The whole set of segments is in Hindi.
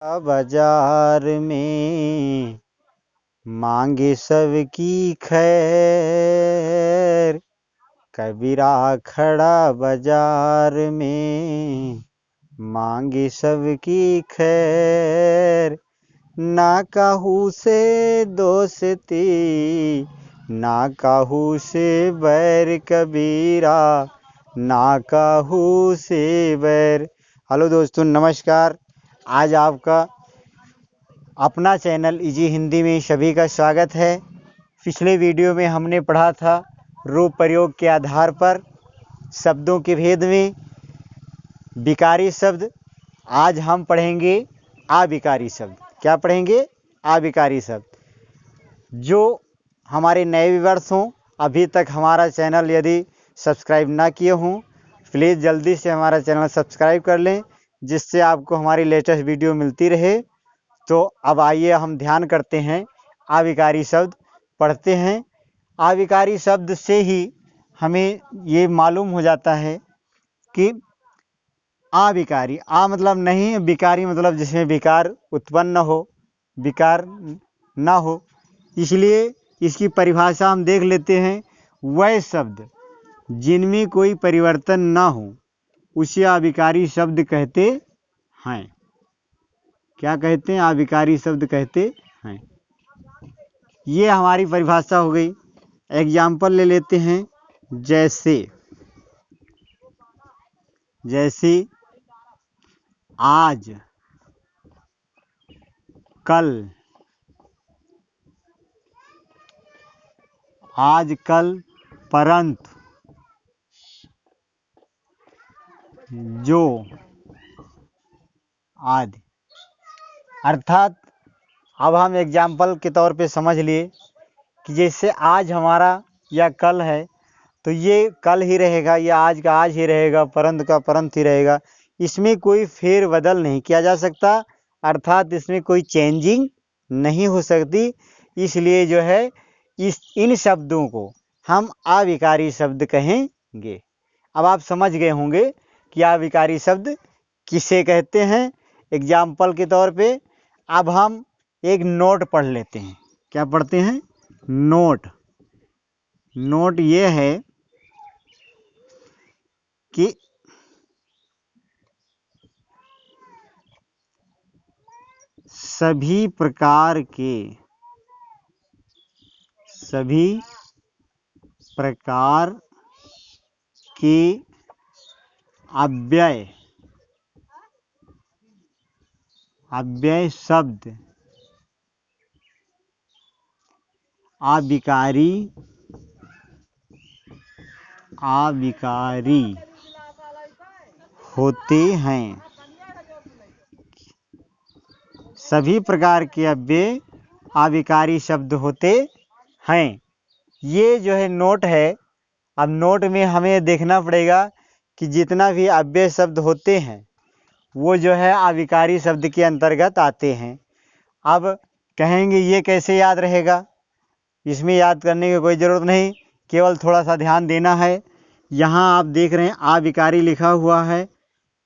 बाजार में मांगे सबकी खैर। कबीरा खड़ा बाजार में मांगे सबकी खैर। ना काहू से दोस्ती ना काहू से बैर, कबीरा ना काहू से बैर। हेलो दोस्तों, नमस्कार। आज आपका अपना चैनल इजी हिंदी में सभी का स्वागत है। पिछले वीडियो में हमने पढ़ा था रूप प्रयोग के आधार पर शब्दों के भेद में विकारी शब्द। आज हम पढ़ेंगे अविकारी शब्द। क्या पढ़ेंगे? अविकारी शब्द। जो हमारे नए व्यूअर्स हों, अभी तक हमारा चैनल यदि सब्सक्राइब ना किए हों, प्लीज़ जल्दी से हमारा चैनल सब्सक्राइब कर लें, जिससे आपको हमारी लेटेस्ट वीडियो मिलती रहे। तो अब आइए हम ध्यान करते हैं, अविकारी शब्द पढ़ते हैं। अविकारी शब्द से ही हमें ये मालूम हो जाता है कि अविकारी, मतलब नहीं, विकारी मतलब जिसमें विकार उत्पन्न हो, विकार ना हो। इसलिए इसकी परिभाषा हम देख लेते हैं। वह शब्द जिनमें कोई परिवर्तन ना हो उसे अविकारी शब्द कहते हैं। क्या कहते हैं? अविकारी शब्द कहते हैं। ये हमारी परिभाषा हो गई। एग्जाम्पल ले लेते हैं। जैसे आज, कल, आजकल, परंतु, जो, आदि। अर्थात अब हम एग्जाम्पल के तौर पे समझ लिए कि जैसे आज हमारा या कल है तो ये कल ही रहेगा, या आज का आज ही रहेगा, परंतु का परंतु ही रहेगा। इसमें कोई फेर बदल नहीं किया जा सकता, अर्थात इसमें कोई चेंजिंग नहीं हो सकती। इसलिए जो है इन शब्दों को हम अविकारी शब्द कहेंगे। अब आप समझ गए होंगे कि अविकारी शब्द किसे कहते हैं। एग्जाम्पल के तौर पे अब हम एक नोट पढ़ लेते हैं। क्या पढ़ते हैं? नोट ये है कि सभी प्रकार के अव्यय शब्द अविकारी होते हैं। सभी प्रकार के अव्यय अविकारी शब्द होते हैं। ये जो है नोट है। अब नोट में हमें देखना पड़ेगा कि जितना भी अव्यय शब्द होते हैं वो जो है अविकारी शब्द के अंतर्गत आते हैं। अब कहेंगे ये कैसे याद रहेगा? इसमें याद करने की कोई ज़रूरत नहीं, केवल थोड़ा सा ध्यान देना है। यहाँ आप देख रहे हैं अविकारी लिखा हुआ है,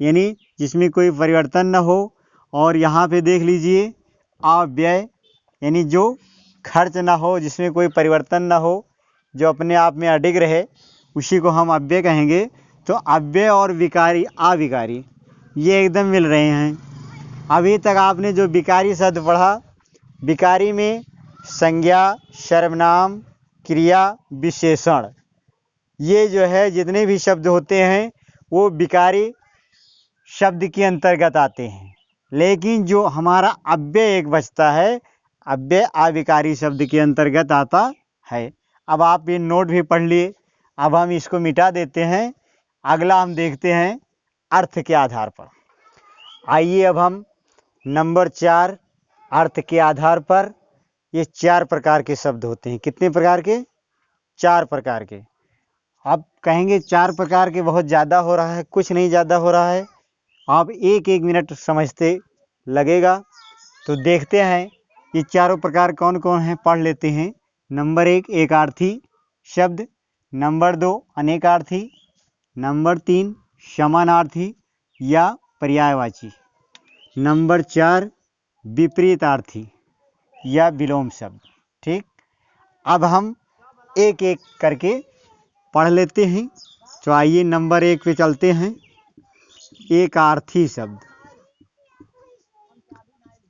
यानी जिसमें कोई परिवर्तन न हो। और यहाँ पे देख लीजिए अव्यय, यानी जो खर्च ना हो, जिसमें कोई परिवर्तन ना हो, जो अपने आप में अडिग रहे, उसी को हम अव्यय कहेंगे। तो अव्यय और विकारी अविकारी ये एकदम मिल रहे हैं। अभी तक आपने जो विकारी शब्द पढ़ा, विकारी में संज्ञा, सर्वनाम, क्रिया, विशेषण, ये जो है जितने भी शब्द होते हैं वो विकारी शब्द के अंतर्गत आते हैं। लेकिन जो हमारा अव्यय एक बचता है, अव्यय अविकारी शब्द के अंतर्गत आता है। अब आप ये नोट भी पढ़ लिए। अब हम इसको मिटा देते हैं। अगला हम देखते हैं अर्थ के आधार पर। आइए अब हम नंबर 4, अर्थ के आधार पर। ये 4 प्रकार के शब्द होते हैं। कितने प्रकार के? 4 प्रकार के। अब कहेंगे 4 प्रकार के बहुत ज़्यादा हो रहा है। कुछ नहीं ज़्यादा हो रहा है, आप एक मिनट समझते लगेगा। तो देखते हैं ये चारों प्रकार कौन कौन हैं, पढ़ लेते हैं। नंबर 1 एकार्थी शब्द, नंबर 2 अनेकार्थी, नंबर 3 समानार्थी या पर्यायवाची, नंबर 4 विपरीतार्थी या विलोम शब्द। ठीक, अब हम एक एक करके पढ़ लेते हैं। तो आइए नंबर 1 पे चलते हैं। एकार्थी शब्द।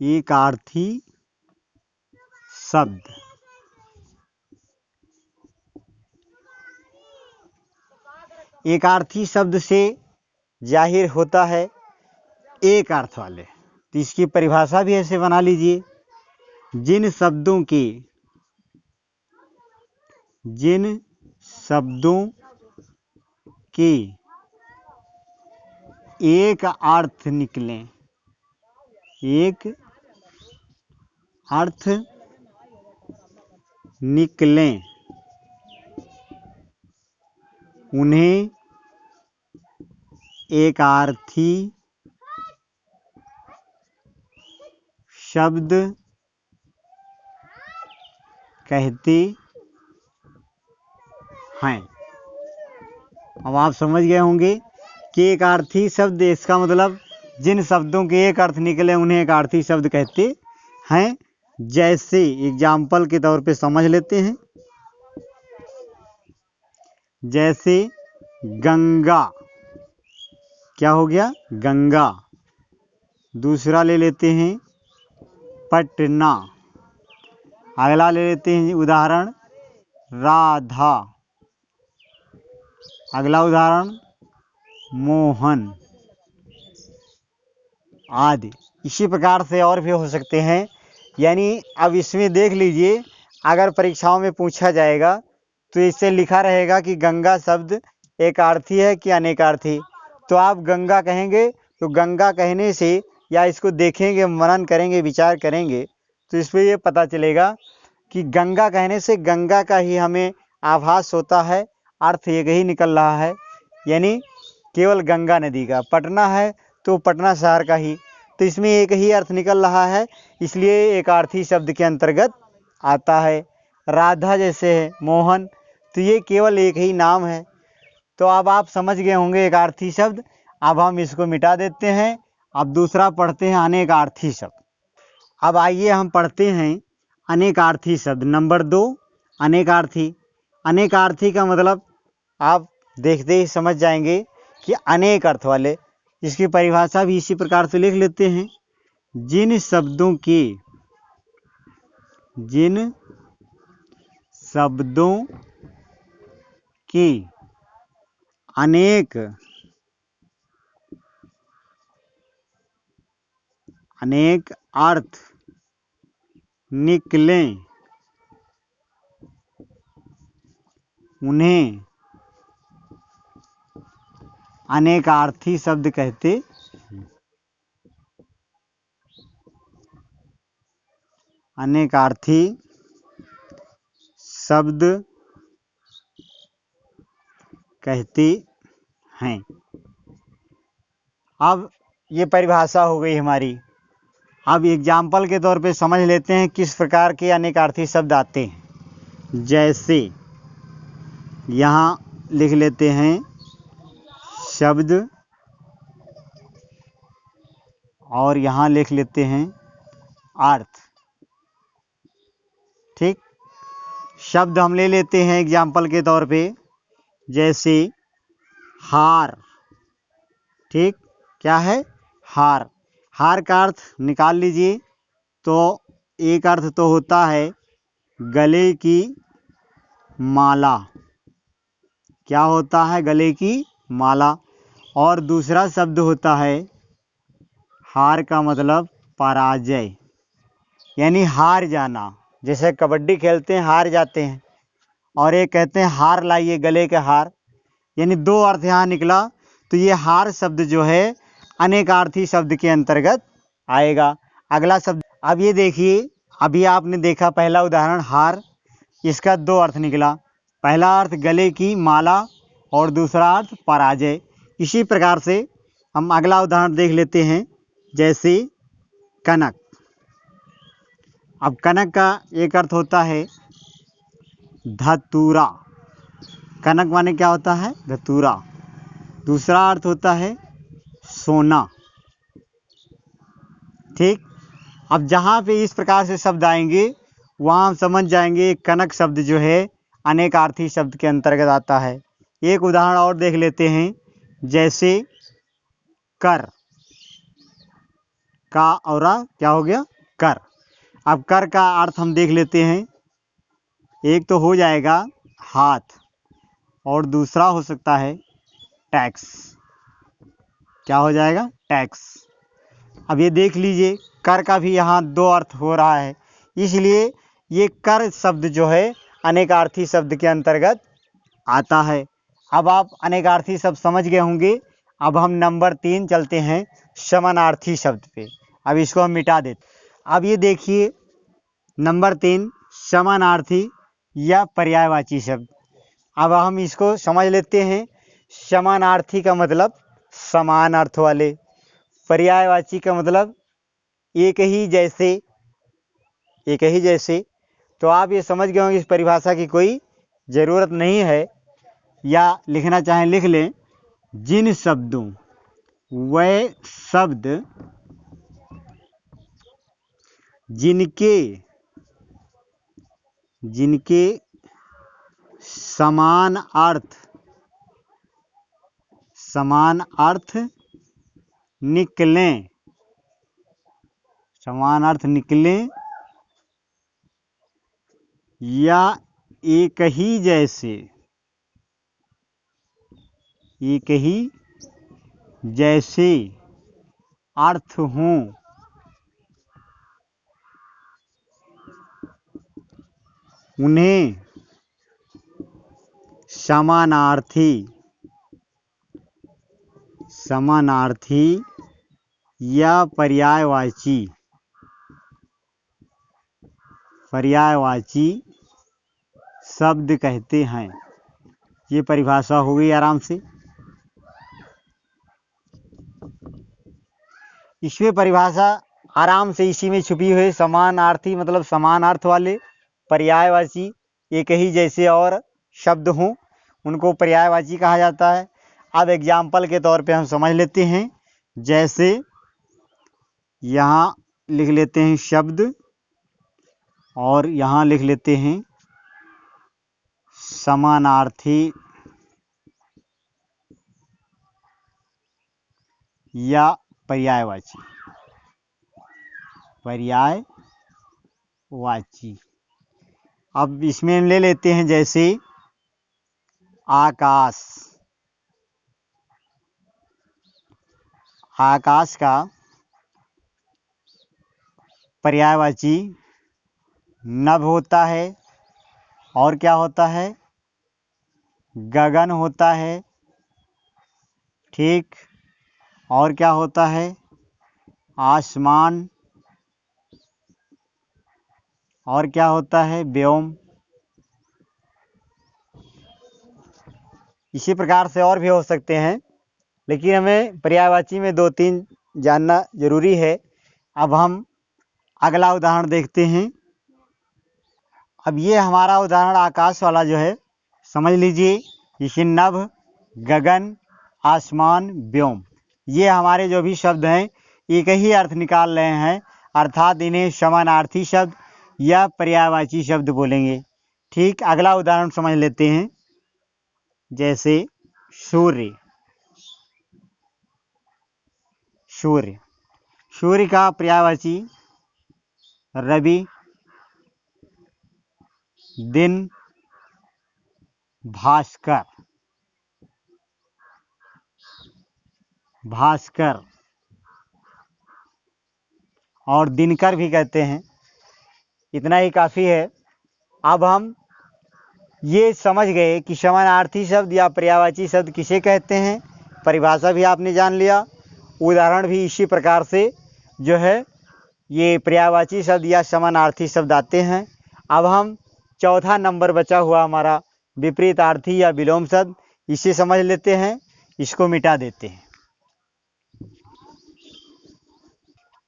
एकार्थी शब्द एकार्थी शब्द से जाहिर होता है एक अर्थ वाले। तो इसकी परिभाषा भी ऐसे बना लीजिए, जिन शब्दों के एक अर्थ निकले, एक अर्थ निकले, उन्हें एकार्थी शब्द कहते हैं। अब आप समझ गए होंगे कि एकार्थी शब्द, इसका मतलब जिन शब्दों के एक अर्थ निकले उन्हें एकार्थी शब्द कहते हैं। जैसे एग्जाम्पल के तौर पे समझ लेते हैं। जैसे गंगा, क्या हो गया? गंगा। दूसरा ले लेते हैं पटना। अगला ले लेते हैं उदाहरण राधा। अगला उदाहरण मोहन आदि। इसी प्रकार से और भी हो सकते हैं। यानी अब इसमें देख लीजिए, अगर परीक्षाओं में पूछा जाएगा तो इससे लिखा रहेगा कि गंगा शब्द एकार्थी है कि अनेकार्थी। तो आप गंगा कहेंगे तो गंगा कहने से या इसको देखेंगे, मनन करेंगे, विचार करेंगे तो इस पर ये पता चलेगा कि गंगा कहने से गंगा का ही हमें आभास होता है, अर्थ एक ही निकल रहा है, यानी केवल गंगा नदी का। पटना है तो पटना शहर का ही, तो इसमें एक ही अर्थ निकल रहा है, इसलिए एकार्थी शब्द के अंतर्गत आता है। राधा जैसे है मोहन, तो ये केवल एक ही नाम है। तो अब आप समझ गए होंगे एकार्थी शब्द। अब हम इसको मिटा देते हैं। अब दूसरा पढ़ते हैं अनेकार्थी शब्द। अब आइए हम पढ़ते हैं अनेकार्थी शब्द। नंबर 2 अनेकार्थी। अनेकार्थी का मतलब आप देखते ही समझ जाएंगे कि अनेक अर्थ वाले। इसकी परिभाषा भी इसी प्रकार से लिख लेते हैं। जिन शब्दों के अनेक अर्थ निकले, उन्हें अनेकार्थी शब्द कहते हैं। अनेकार्थी शब्द कहते हैं। अब ये परिभाषा हो गई हमारी। अब एग्जाम्पल के तौर पे समझ लेते हैं किस प्रकार के अनेकार्थी शब्द आते हैं। जैसे यहाँ लिख लेते हैं शब्द और यहाँ लिख लेते हैं अर्थ। ठीक, शब्द हम ले लेते हैं एग्जाम्पल के तौर पे, जैसे हार। ठीक, क्या है? हार। हार का अर्थ निकाल लीजिए। तो एक अर्थ तो होता है गले की माला। क्या होता है? गले की माला। और दूसरा शब्द होता है हार का मतलब पराजय, यानी हार जाना। जैसे कबड्डी खेलते हैं, हार जाते हैं, और एक कहते हैं हार लाइए गले के हार, यानी दो अर्थ यहाँ निकला। तो ये हार शब्द जो है अनेकार्थी शब्द के अंतर्गत आएगा। अगला शब्द, अब ये देखिए, अभी आपने देखा पहला उदाहरण हार, इसका दो अर्थ निकला। पहला अर्थ गले की माला और दूसरा अर्थ पराजय। इसी प्रकार से हम अगला उदाहरण देख लेते हैं, जैसे कनक। अब कनक का एक अर्थ होता है धतूरा। कनक माने क्या होता है? धतूरा। दूसरा अर्थ होता है सोना। ठीक, अब जहाँ पे इस प्रकार से शब्द आएंगे वहाँ हम समझ जाएंगे कनक शब्द जो है अनेकार्थी शब्द के अंतर्गत आता है। एक उदाहरण और देख लेते हैं, जैसे कर का और क्या हो गया कर। अब कर का अर्थ हम देख लेते हैं, एक तो हो जाएगा हाथ और दूसरा हो सकता है टैक्स। क्या हो जाएगा टैक्स। अब ये देख लीजिए कर का भी यहाँ दो अर्थ हो रहा है, इसलिए ये कर शब्द जो है अनेकार्थी शब्द के अंतर्गत आता है। अब आप अनेकार्थी शब्द समझ गए होंगे। अब हम नंबर 3 चलते हैं समानार्थी शब्द पे। अब इसको हम मिटा देते। अब ये देखिए नंबर 3 समानार्थी या पर्यायवाची शब्द। अब हम इसको समझ लेते हैं। समानार्थी का मतलब समान अर्थ वाले, पर्यायवाची का मतलब एक ही जैसे, एक ही जैसे। तो आप ये समझ गए होंगे इस परिभाषा की कोई ज़रूरत नहीं है, या लिखना चाहें लिख लें, जिन शब्दों वह शब्द जिनके जिनके समान अर्थ निकलें, समान अर्थ निकलें या एक ही जैसे अर्थ हों, उन्हें समानार्थी या पर्यायवाची शब्द कहते हैं। ये परिभाषा हो गई आराम से। इसमें परिभाषा आराम से इसी में छुपी हुई। समानार्थी मतलब समान अर्थ वाले, पर्यायवाची एक ही जैसे और शब्द हों उनको पर्यायवाची कहा जाता है। अब एग्जाम्पल के तौर पे हम समझ लेते हैं, जैसे यहाँ लिख लेते हैं शब्द और यहाँ लिख लेते हैं समानार्थी या पर्यायवाची। अब इसमें ले लेते हैं जैसे आकाश। आकाश का पर्यायवाची नभ होता है, और क्या होता है गगन होता है, ठीक, और क्या होता है आसमान, और क्या होता है व्योम। इसी प्रकार से और भी हो सकते हैं, लेकिन हमें पर्यायवाची में 2-3 जानना जरूरी है। अब हम अगला उदाहरण देखते हैं। अब ये हमारा उदाहरण आकाश वाला जो है समझ लीजिए, इसे नभ, गगन, आसमान, व्योम, ये हमारे जो भी शब्द हैं एक ही अर्थ निकाल रहे हैं, अर्थात इन्हें समानार्थी शब्द या पर्यायवाची शब्द बोलेंगे। ठीक, अगला उदाहरण समझ लेते हैं, जैसे सूर्य। सूर्य का पर्यायवाची रवि, दिन, भास्कर और दिनकर भी कहते हैं। इतना ही काफ़ी है। अब हम ये समझ गए कि समानार्थी शब्द या पर्यायवाची शब्द किसे कहते हैं, परिभाषा भी आपने जान लिया, उदाहरण भी इसी प्रकार से जो है ये पर्यायवाची शब्द या समानार्थी शब्द आते हैं। अब हम चौथा नंबर बचा हुआ हमारा विपरीतार्थी या विलोम शब्द, इसे समझ लेते हैं, इसको मिटा देते हैं।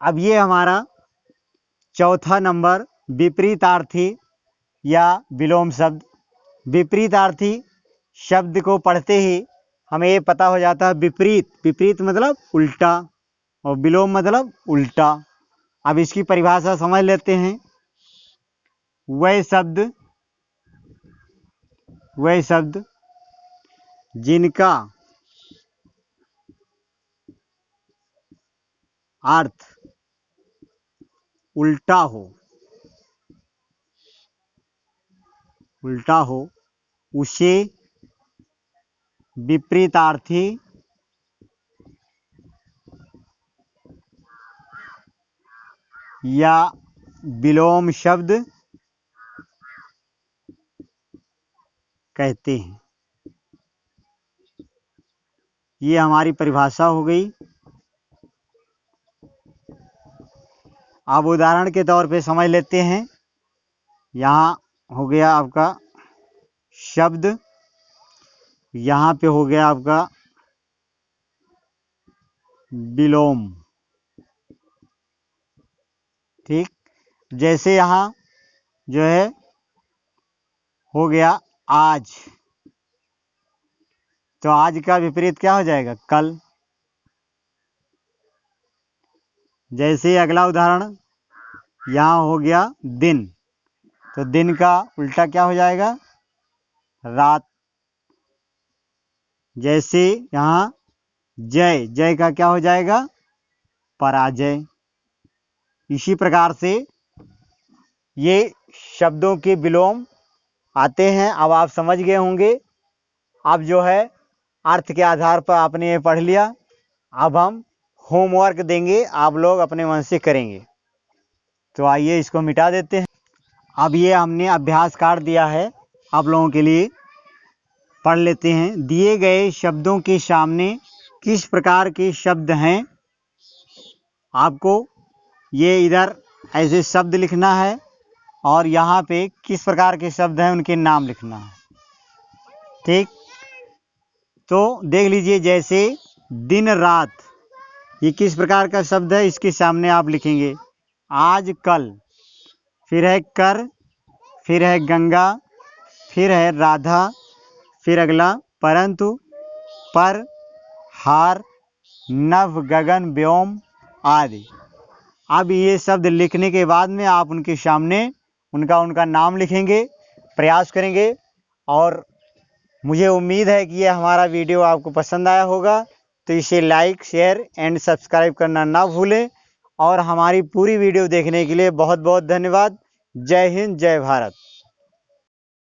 अब ये हमारा चौथा नंबर विपरीतार्थी या विलोम शब्द। विपरीतार्थी शब्द को पढ़ते ही हमें ये पता हो जाता है विपरीत मतलब उल्टा, और विलोम मतलब उल्टा। अब इसकी परिभाषा समझ लेते हैं। वह शब्द जिनका अर्थ उल्टा हो उसे विपरीतार्थी या विलोम शब्द कहते हैं। ये हमारी परिभाषा हो गई। अब उदाहरण के तौर पे समझ लेते हैं। यहाँ हो गया आपका शब्द, यहाँ पे हो गया आपका विलोम। ठीक, जैसे यहाँ जो है हो गया आज, तो आज का विपरीत क्या हो जाएगा? कल। जैसे अगला उदाहरण यहाँ हो गया दिन, तो दिन का उल्टा क्या हो जाएगा? रात। जैसे यहाँ जय का क्या हो जाएगा? पराजय। इसी प्रकार से ये शब्दों के विलोम आते हैं। अब आप समझ गए होंगे। अब जो है अर्थ के आधार पर आपने ये पढ़ लिया। अब हम होमवर्क देंगे, आप लोग अपने मन से करेंगे। तो आइए इसको मिटा देते हैं। अब ये हमने अभ्यास कार्ड दिया है आप लोगों के लिए, पढ़ लेते हैं। दिए गए शब्दों के सामने किस प्रकार के शब्द हैं? आपको ये इधर ऐसे शब्द लिखना है और यहाँ पे किस प्रकार के शब्द हैं उनके नाम लिखना है। ठीक, तो देख लीजिए। जैसे दिन रात, ये किस प्रकार का शब्द है? इसके सामने आप लिखेंगे आज कल, फिर है कर, फिर है गंगा, फिर है राधा, फिर अगला परंतु, पर, हार, नभ, गगन, व्योम आदि। अब ये शब्द लिखने के बाद में आप उनके सामने उनका नाम लिखेंगे, प्रयास करेंगे। और मुझे उम्मीद है कि ये हमारा वीडियो आपको पसंद आया होगा। तो इसे लाइक, शेयर एंड सब्सक्राइब करना ना भूलें। और हमारी पूरी वीडियो देखने के लिए बहुत बहुत धन्यवाद। जय हिंद, जय भारत।